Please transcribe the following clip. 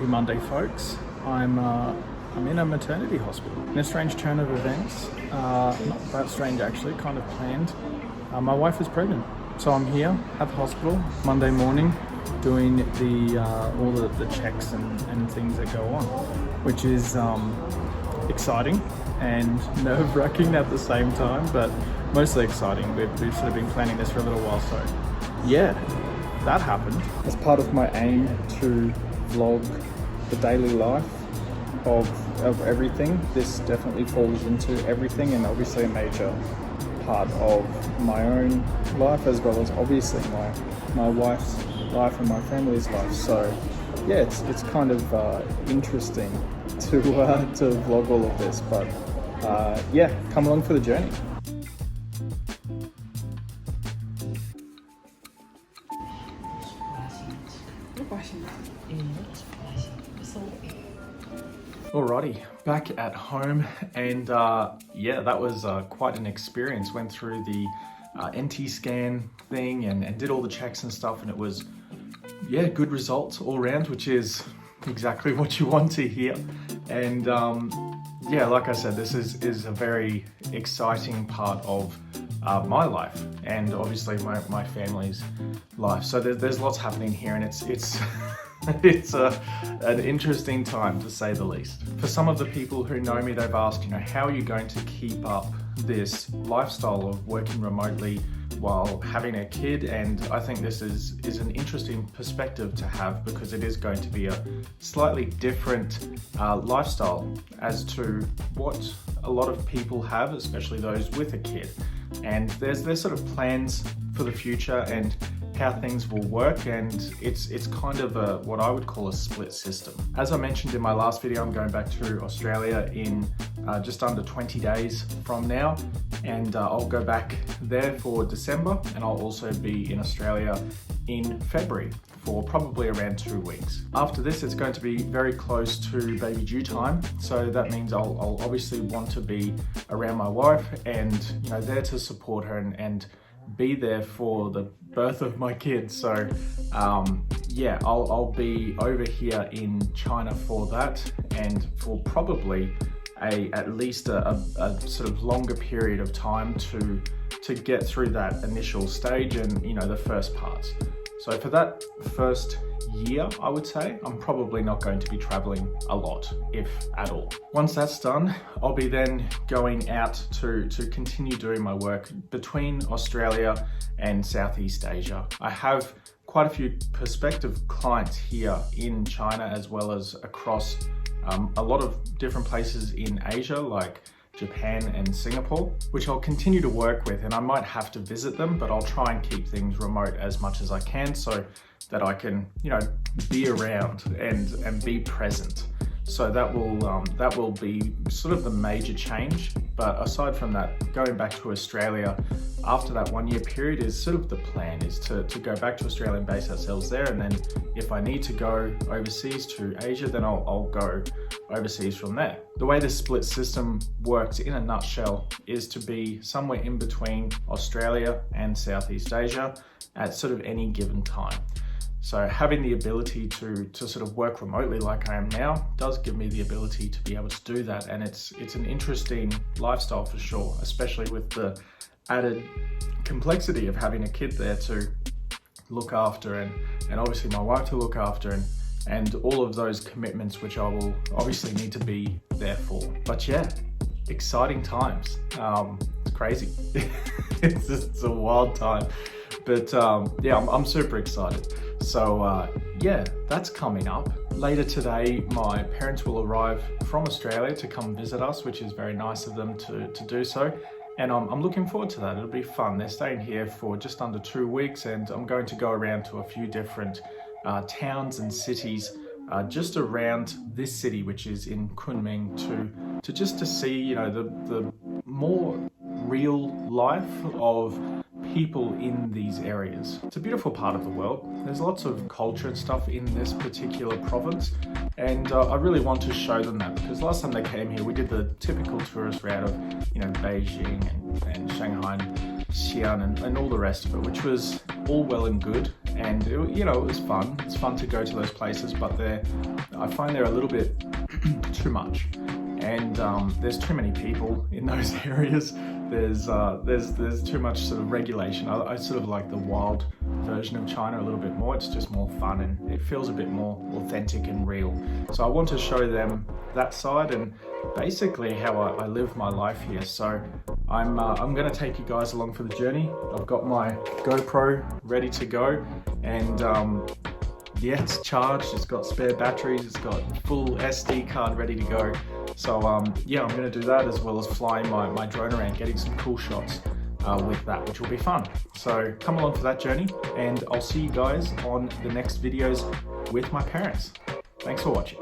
Happy Monday, folks. I'm in a maternity hospital. In a strange turn of events, not that strange actually, kind of planned. My wife is pregnant, so I'm here at the hospital Monday morning doing all the checks and things that go on, which is exciting and nerve-wracking at the same time, but mostly exciting. We've sort of been planning this for a little while, so yeah, that happened. As part of my aim to vlog the daily life of everything, this definitely falls into everything, and obviously a major part of my own life, as well as obviously my wife's life and my family's life. So yeah, it's kind of interesting to vlog all of this, but yeah, come along for the journey. Alrighty, back at home, and yeah, that was quite an experience. Went through the NT scan thing and did all the checks and stuff, and it was, yeah, good results all around, which is exactly what you want to hear. And yeah, like I said, this is a very exciting part of my life, and obviously my family's life. So there's lots happening here, and it's it's an interesting time, to say the least. For some of the people who know me, they've asked, how are you going to keep up this lifestyle of working remotely while having a kid? And I think this is an interesting perspective to have, because it is going to be a slightly different lifestyle as to what a lot of people have, especially those with a kid. And there's sort of plans for the future and how things will work, and it's kind of what I would call a split system. As I mentioned in my last video, I'm going back to Australia in just under 20 days from now, and I'll go back there for December, and I'll also be in Australia in February for probably around 2 weeks. After this, it's going to be very close to baby due time, so that means I'll obviously want to be around my wife and there to support her and be there for the birth of my kids. So yeah, I'll be over here in China for that, and for probably at least a sort of longer period of time to get through that initial stage and the first parts. So for that first year, I would say, I'm probably not going to be traveling a lot, if at all. Once that's done, I'll be then going out to continue doing my work between Australia and Southeast Asia. I have quite a few prospective clients here in China, as well as across a lot of different places in Asia, like Japan and Singapore, which I'll continue to work with, and I might have to visit them, but I'll try and keep things remote as much as I can so that I can, be around and be present. So that will be sort of the major change. But aside from that, going back to Australia after that 1 year period is sort of the plan, is to go back to Australia and base ourselves there. And then if I need to go overseas to Asia, then I'll go overseas from there. The way this split system works in a nutshell is to be somewhere in between Australia and Southeast Asia at sort of any given time. So having the ability to sort of work remotely like I am now does give me the ability to be able to do that. And it's an interesting lifestyle for sure, especially with the added complexity of having a kid there to look after, and obviously my wife to look after, and all of those commitments which I will obviously need to be there for. But yeah, exciting times. It's crazy. it's a wild time. But yeah, I'm super excited. So yeah, that's coming up. Later today, my parents will arrive from Australia to come visit us, which is very nice of them to do so. And I'm looking forward to that. It'll be fun. They're staying here for just under 2 weeks, and I'm going to go around to a few different towns and cities just around this city, which is in Kunming, to see, the more real life of people in these areas. It's a beautiful part of the world. There's lots of culture and stuff in this particular province, and I really want to show them that, because last time they came here, we did the typical tourist route of, Beijing and Shanghai and Xi'an and all the rest of it, which was all well and good, and you know, it was fun. It's fun to go to those places, but I find they're a little bit too much, and there's too many people in those areas. There's too much sort of regulation. I sort of like the wild version of China a little bit more. It's just more fun and it feels a bit more authentic and real. So I want to show them that side and basically how I live my life here. So I'm going to take you guys along for the journey. I've got my GoPro ready to go, and yeah, it's charged, it's got spare batteries, it's got full SD card ready to go. So yeah, I'm going to do that as well as flying my drone around, getting some cool shots with that, which will be fun. So come along for that journey, and I'll see you guys on the next videos with my parents. Thanks for watching.